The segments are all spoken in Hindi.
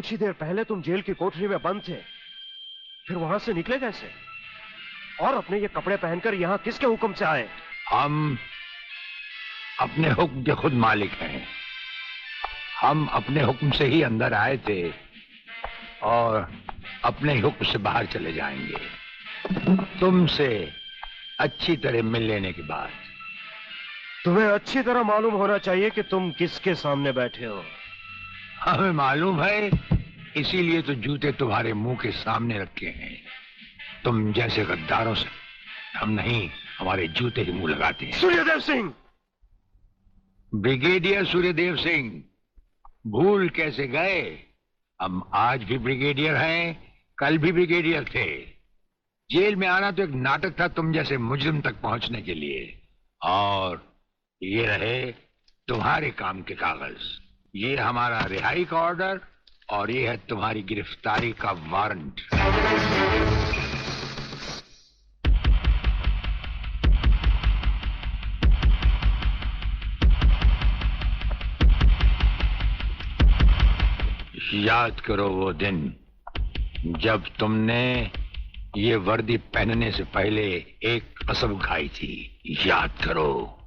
कुछ ही देर पहले तुम जेल की कोठरी में बंद थे, फिर वहां से निकले कैसे? और अपने ये कपड़े पहनकर यहाँ किसके हुक्म से आए? हम अपने हुक्म के खुद मालिक हैं। हम अपने हुक्म से ही अंदर आए थे और अपने हुक्म से बाहर चले जाएंगे। तुमसे अच्छी तरह मिल लेने के बाद। तुम्हें अच्छी तरह मालूम होना चाहिए कि तुम किसके सामने बैठे हो। हमें मालूम है, इसीलिए तो जूते तुम्हारे मुंह के सामने रखे हैं। तुम जैसे गद्दारों से हम नहीं, हमारे जूते ही मुंह लगाते हैं। सूर्यदेव सिंह! ब्रिगेडियर सूर्यदेव सिंह, भूल कैसे गए? हम आज भी ब्रिगेडियर हैं, कल भी ब्रिगेडियर थे। जेल में आना तो एक नाटक था तुम जैसे मुजरिम तक पहुंचने के लिए। और ये रहे तुम्हारे काम के कागज। ये हमारा रिहाई का ऑर्डर और ये है तुम्हारी गिरफ्तारी का वारंट। याद करो वो दिन जब तुमने ये वर्दी पहनने से पहले एक कसम खाई थी। याद करो।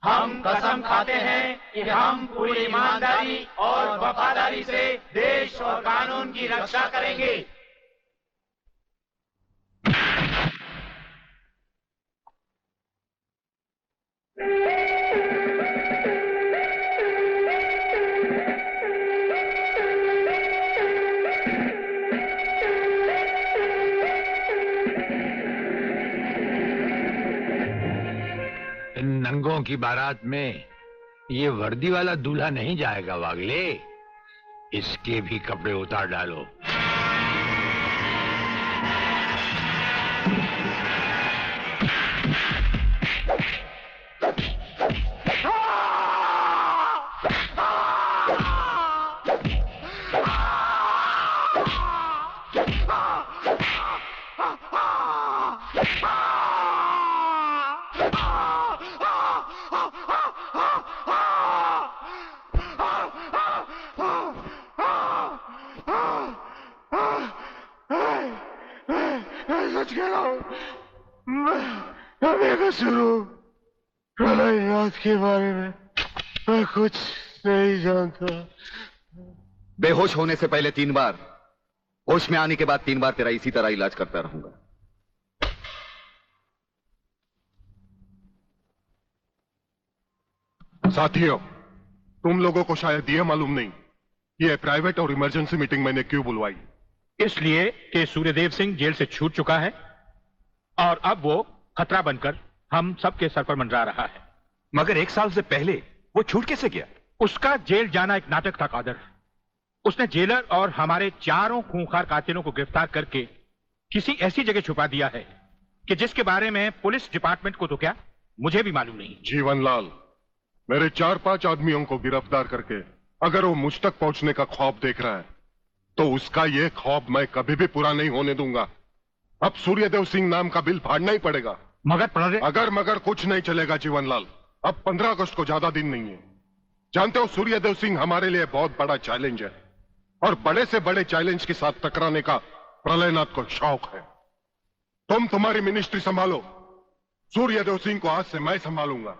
हम कसम खाते हैं कि हम पूरी ईमानदारी और वफादारी से देश और कानून की रक्षा करेंगे। इन नंगों की बारात में ये वर्दी वाला दूल्हा नहीं जाएगा वागले। इसके भी कपड़े उतार डालो। प्रलयनाथ के बारे में मैं कुछ नहीं जानता। बेहोश होने से पहले 3 बार, होश में आने के बाद 3 बार तेरा इसी तरह इलाज करता रहूंगा। साथियों, तुम लोगों को शायद यह मालूम नहीं, ये प्राइवेट और इमरजेंसी मीटिंग मैंने क्यों बुलवाई। इसलिए कि सूर्यदेव सिंह जेल से छूट चुका है और अब वो खतरा बनकर हम सबके सर पर मंडरा रहा है। मगर 1 साल से पहले वो छूट कैसे गया? उसका जेल जाना एक नाटक था कादर। उसने जेलर और हमारे 4 खूंखार कातिलों को गिरफ्तार करके किसी ऐसी जगह छुपा दिया है कि जिसके बारे में पुलिस डिपार्टमेंट को तो क्या, मुझे भी मालूम नहीं। जीवनलाल, मेरे 4-5 आदमियों को गिरफ्तार करके अगर वो मुझ तक पहुंचने का ख्वाब देख रहा है तो उसका ये ख्वाब मैं कभी भी पूरा नहीं होने दूंगा। अब सूर्यदेव सिंह नाम का बिल फाड़ना ही पड़ेगा। अगर मगर कुछ नहीं चलेगा जीवनलाल। अब 15 अगस्त को ज्यादा दिन नहीं है। जानते हो, सूर्यदेव सिंह हमारे लिए बहुत बड़ा चैलेंज है और बड़े से बड़े चैलेंज के साथ टकराने का प्रलयनाथ को शौक है। तुम तुम्हारी मिनिस्ट्री संभालो, सूर्यदेव सिंह को आज से मैं संभालूंगा।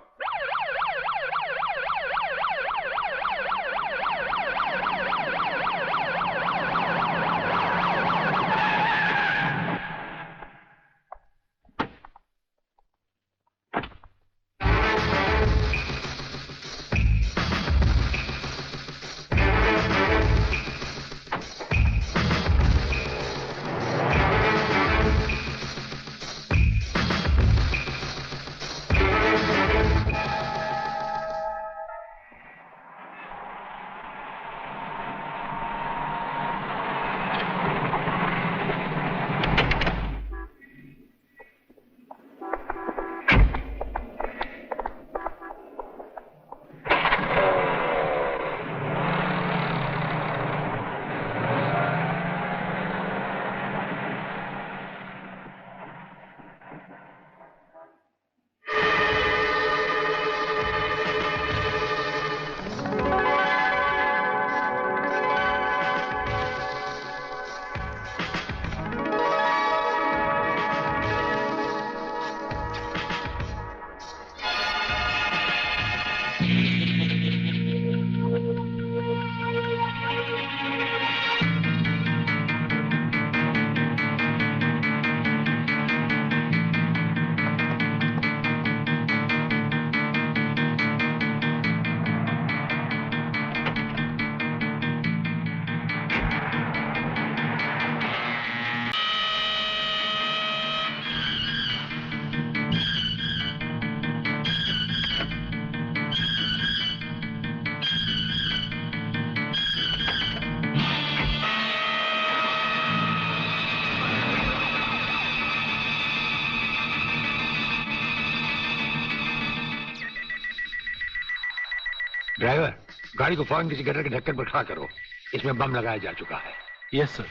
ड्राइवर, गाड़ी को फौरन किसी गटर के ढक्कन पर खड़ा करो। इसमें बम लगाया जा चुका है। Yes sir.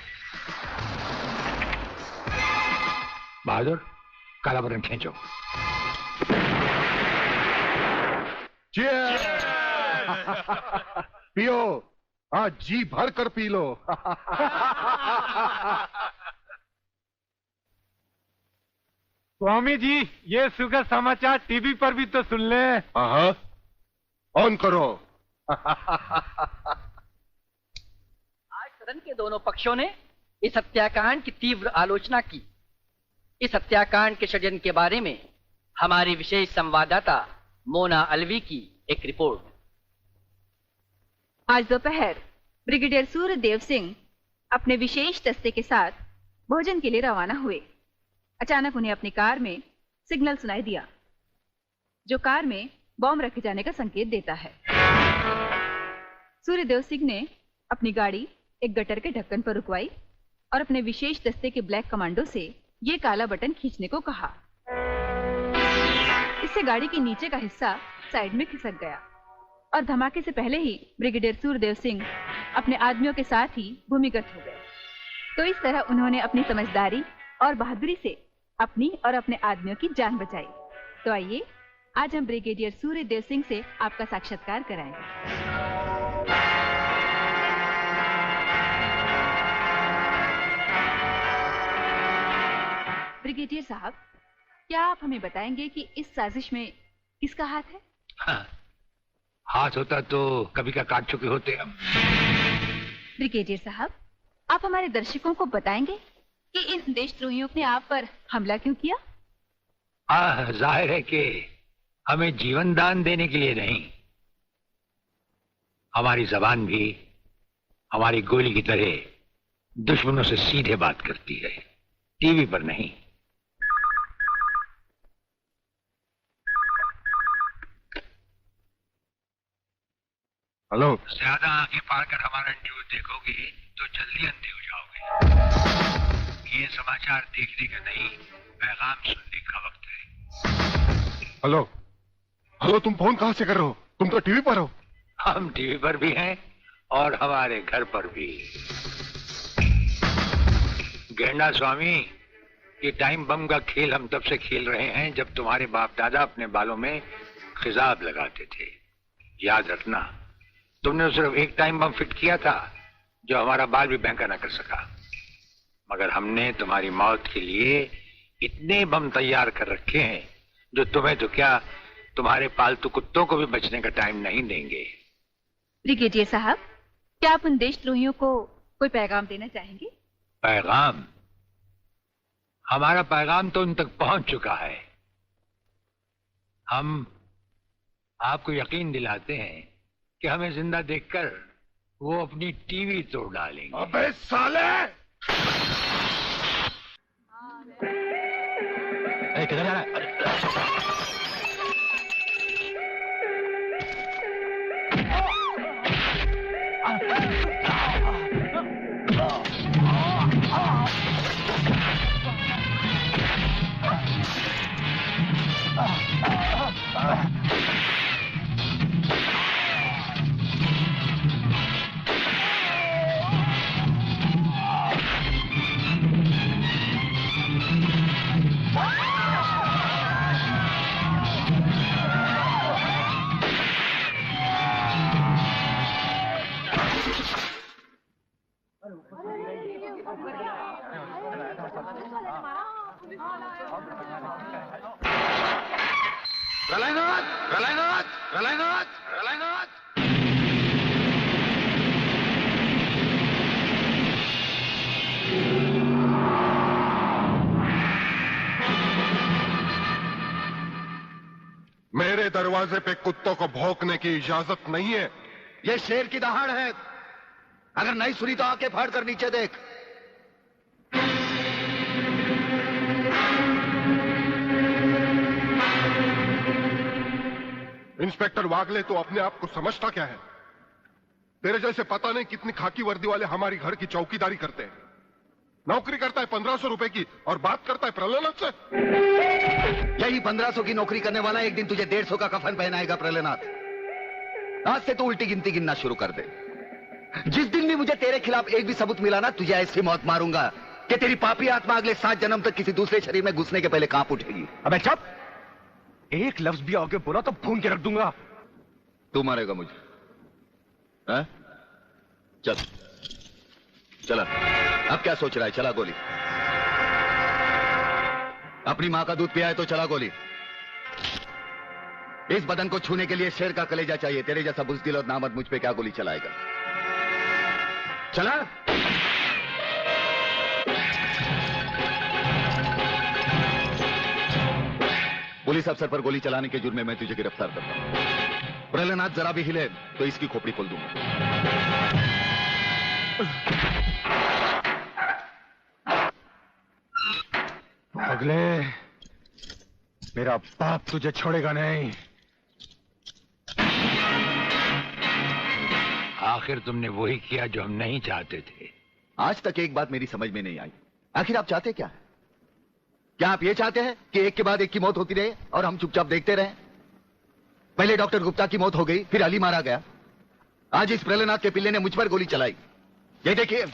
बहादुर, काला बटन खींचो। पियो, आज जी भर कर पी लो। स्वामी जी, ये सुखद समाचार टीवी पर भी तो सुन ले। हाँ, ऑन करो। आज सदन के दोनों पक्षों ने इस हत्याकांड की तीव्र आलोचना की। इस हत्याकांड के षड्यंत्र के बारे में हमारी विशेष संवाददाता मोना अलवी की एक रिपोर्ट। आज दोपहर ब्रिगेडियर सूर्यदेव सिंह अपने विशेष दस्ते के साथ भोजन के लिए रवाना हुए। अचानक उन्हें अपनी कार में सिग्नल सुनाई दिया, जो कार में बॉम्ब रखे जाने का संकेत देता है। सूर्यदेव सिंह ने अपनी गाड़ी एक गटर के ढक्कन पर रुकवाई और अपने विशेष दस्ते के ब्लैक कमांडो से ये काला बटन खींचने को कहा। इससे गाड़ी के नीचे का हिस्सा साइड में खिसक गया और धमाके से पहले ही ब्रिगेडियर सूर्यदेव सिंह अपने आदमियों के साथ ही भूमिगत हो गए। तो इस तरह उन्होंने अपनी समझदारी और बहादुरी से अपनी और अपने आदमियों की जान बचाई। तो आइए आज हम ब्रिगेडियर सूर्यदेव सिंह से आपका साक्षात्कार कराएंगे। ब्रिगेडियर साहब, क्या आप हमें बताएंगे कि इस साजिश में किसका हाथ है? हाँ, हाथ होता तो कभी का काट चुके होते हम। ब्रिगेडियर साहब, आप हमारे दर्शकों को बताएंगे कि इन देशद्रोहियों ने आप पर हमला क्यों किया? जाहिर है कि हमें जीवन दान देने के लिए नहीं, हमारी जबान भी हमारी गोली की तरह दुश्मनों से सीधे बात करती है, टीवी पर नहीं। हेलो। ज्यादा आंखें फाड़ कर हमारा न्यूज देखोगे तो जल्दी अंधे हो जाओगे। ये समाचार देखने का नहीं, पैगाम सुनने का वक्त है। हेलो हेलो, तुम फोन कहां से कर रहे हो? तुम तो टीवी पर हो। हम टीवी पर भी हैं और हमारे घर पर भी। गेंडा स्वामी, ये टाइम बम का खेल हम तब से खेल रहे हैं जब तुम्हारे बाप दादा अपने बालों में खिजाब लगाते थे। याद रखना, तुमने सिर्फ एक टाइम बम फिट किया था जो हमारा बाल भी बैंका ना कर सका, मगर हमने तुम्हारी मौत के लिए इतने बम तैयार कर रखे हैं जो तुम्हें तो क्या, तुम्हारे पालतू कुत्तों को भी बचने का टाइम नहीं देंगे। ब्रिगेडियर साहब, क्या आप उन देशद्रोहियों को कोई पैगाम देना चाहेंगे? पैगाम? हमारा पैगाम तो उन तक पहुंच चुका है। हम आपको यकीन दिलाते हैं कि हमें जिंदा देखकर वो अपनी टीवी तोड़ डालेंगे। अबे साले! किधर जा रहा है? मेरे दरवाजे पे कुत्तों को भौंकने की इजाजत नहीं है। ये शेर की दहाड़ है। अगर नहीं सुनी तो आंखें फाड़ कर नीचे देख। इंस्पेक्टर वागले, तो अपने आप को समझता क्या है? तेरे जैसे पता नहीं कितनी खाकी वर्दी वाले हमारी घर की चौकीदारी करते हैं। नौकरी करता है 1500 रुपए की और बात करता है प्रहलाद से। यही 1500 की नौकरी करने वाला एक दिन तुझे 150 का कफन पहनाएगा प्रहलाद। आज से तू उल्टी गिनती गिनना शुरू कर दे। जिस दिन भी मुझे तेरे खिलाफ एक भी सबूत मिला ना, तुझे ऐसी मौत मारूंगा कि तेरी पापी आत्मा अगले 7 जन्म तक किसी दूसरे शरीर में घुसने के पहले कांप उठेगी। अबे चुप! एक लफ्ज भी आगे बोला तो भून के रख दूंगा। तू मारेगा मुझे? है? चल चला, अब क्या सोच रहा है? चला गोली। अपनी मां का दूध पिया है तो चला गोली। इस बदन को छूने के लिए शेर का कलेजा चाहिए। तेरे जैसा बुज़दिल और नामर्द मुझ पे क्या गोली चलाएगा? चला। पुलिस अफसर पर गोली चलाने के जुर्म में मैं तुझे गिरफ्तार करता हूं। प्रहलाद जरा भी हिले तो इसकी खोपड़ी खोल दूंगा। अगले, मेरा बाप तुझे छोड़ेगा नहीं। आखिर तुमने वही किया जो हम नहीं चाहते थे। आज तक एक बात मेरी समझ में नहीं आई, आखिर आप चाहते क्या है? क्या आप ये चाहते हैं कि एक के बाद एक की मौत होती रहे और हम चुपचाप देखते रहे? पहले डॉक्टर गुप्ता की मौत हो गई, फिर अली मारा गया, आज इस प्रहलाद के पिल्ले ने मुझ पर गोली चलाई। ये देखिए,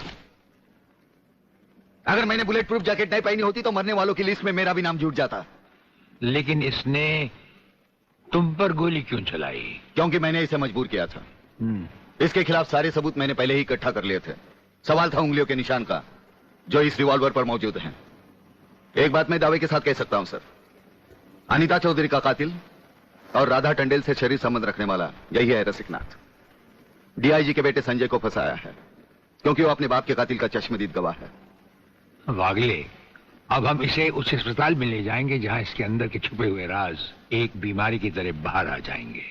अगर मैंने बुलेट प्रूफ जैकेट नहीं पहनी होती तो मरने वालों की लिस्ट में मेरा भी नाम जुड़ जाता। लेकिन इसने तुम पर गोली क्यों चलाई? क्योंकि मैंने इसे मजबूर किया था। इसके खिलाफ सारे सबूत मैंने पहले ही इकट्ठा कर लिए थे। सवाल था उंगलियों के निशान का, जो इस रिवॉल्वर पर मौजूद हैं। एक बात मैं दावे के साथ कह सकता हूं सर, अनीता चौधरी का कातिल और राधा टंडेल से शरीर संबंध रखने वाला यही है रसिकनाथ। डीआईजी के बेटे संजय को फंसाया है क्योंकि वो अपने बाप के कातिल का चश्मदीद गवाह है। वागले, अब हम इसे उस अस्पताल में ले जाएंगे जहां इसके अंदर के छुपे हुए राज एक बीमारी की तरह बाहर आ जाएंगे।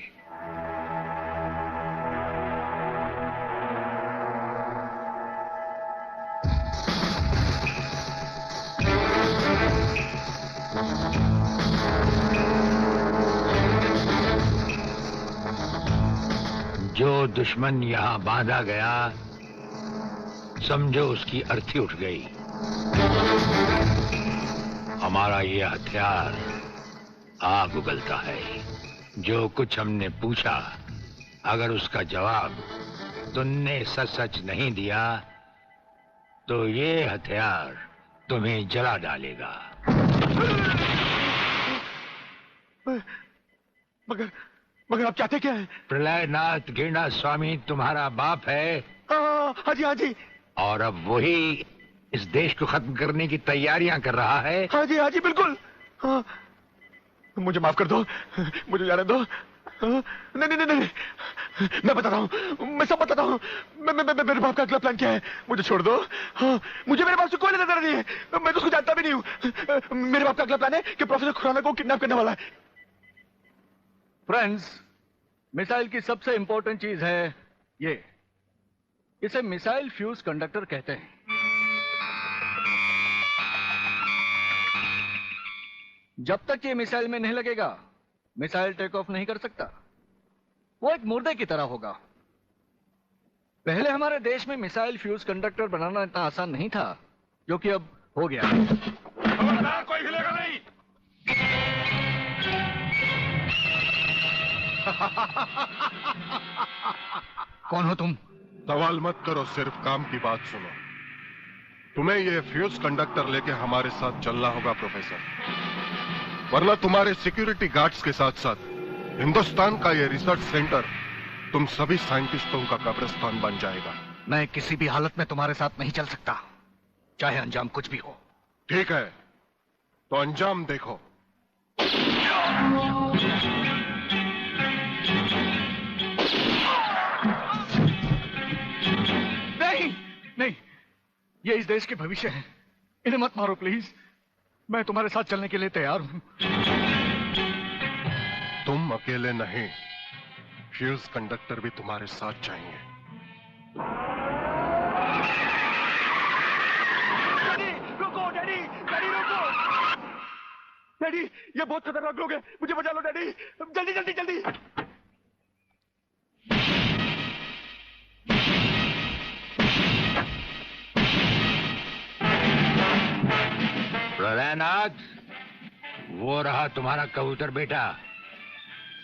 जो दुश्मन यहां बांधा गया, समझो उसकी अर्थी उठ गई। हमारा ये हथियार आग उगलता है। जो कुछ हमने पूछा, अगर उसका जवाब तुमने सच सच नहीं दिया तो ये हथियार तुम्हें जला डालेगा। मगर आप चाहते क्या है? प्रलयनाथ गिरना स्वामी तुम्हारा बाप है। हाँ जी, हाँ जी। और अब वही इस देश को खत्म करने की तैयारियां कर रहा है। हाँ जी बिल्कुल। हाँ, मुझे माफ कर दो, मुझे जाने दो। नहीं, मैं बताता हूँ, मैं सब बताता हूँ। मेरे बाप का अगला प्लान क्या है? मुझे छोड़ दो। हाँ, मुझे मेरे बाप से कोई लेना नहीं है, मैं तो उसको जानता भी नहीं हूँ। मेरे बाप का अगला प्लान है कि प्रोफेसर खुराना को किडनैप करने वाला है। फ्रेंड्स, मिसाइल की सबसे इंपॉर्टेंट चीज है ये, इसे मिसाइल फ्यूज कंडक्टर कहते हैं। जब तक ये मिसाइल में नहीं लगेगा, मिसाइल टेक ऑफ नहीं कर सकता। वो एक मुर्दे की तरह होगा। पहले हमारे देश में मिसाइल फ्यूज कंडक्टर बनाना इतना आसान नहीं था, जो कि अब हो गया। खबरदार, कोई हिलेगा नहीं। कौन हो तुम? सवाल मत करो, सिर्फ काम की बात सुनो। तुम्हें ये फ्यूज कंडक्टर लेके हमारे साथ चलना होगा प्रोफेसर, वरना तुम्हारे सिक्योरिटी गार्ड्स के साथ साथ हिंदुस्तान का ये रिसर्च सेंटर तुम सभी साइंटिस्टों का कब्रिस्तान बन जाएगा। मैं किसी भी हालत में तुम्हारे साथ नहीं चल सकता, चाहे अंजाम कुछ भी हो। ठीक है, तो अंजाम देखो। नहीं, ये इस देश के भविष्य है। इन्हें मत मारो प्लीज। मैं तुम्हारे साथ चलने के लिए तैयार हूं। तुम अकेले नहीं, फ्यूज कंडक्टर भी तुम्हारे साथ जाएंगे। रुको डैडी, रुको। डैडी, ये बहुत खतरनाक लोग हैं, मुझे बचा लो डैडी, जल्दी। प्रलयनाथ, वो रहा तुम्हारा कबूतर बेटा।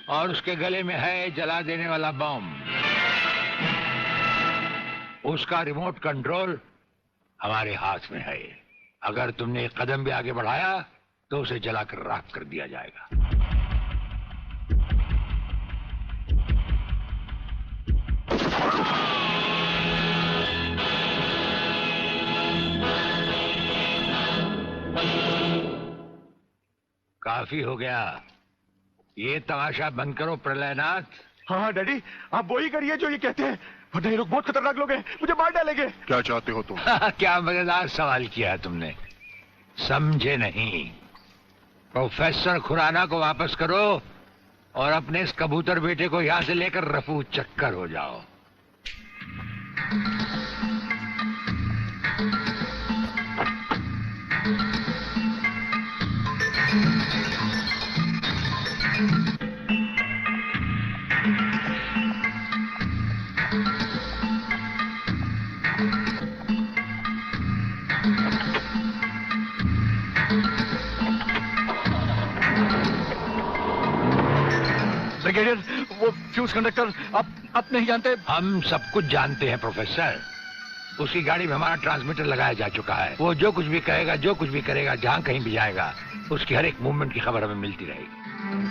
और उसके गले में है जला देने वाला बम। उसका रिमोट कंट्रोल हमारे हाथ में है। अगर तुमने एक कदम भी आगे बढ़ाया तो उसे जलाकर राख कर दिया जाएगा। काफी हो गया, ये तमाशा बंद करो प्रलयनाथ। हाँ डैडी, आप वो ही करिए जो ये कहते हैं, वरना ये लोग बहुत खतरनाक लोग हैं, मुझे मार डालेंगे। क्या चाहते हो तुम? क्या मजेदार सवाल किया है तुमने, समझे नहीं। प्रोफेसर खुराना को वापस करो और अपने इस कबूतर बेटे को यहां से लेकर रफू चक्कर हो जाओ। ब्रिगेडियर, वो फ्यूज कंडक्टर आप नहीं जानते? हम सब कुछ जानते हैं प्रोफेसर। उसकी गाड़ी में हमारा ट्रांसमीटर लगाया जा चुका है। वो जो कुछ भी कहेगा, जो कुछ भी करेगा, जहां कहीं भी जाएगा, उसकी हर एक मूवमेंट की खबर हमें मिलती रहेगी।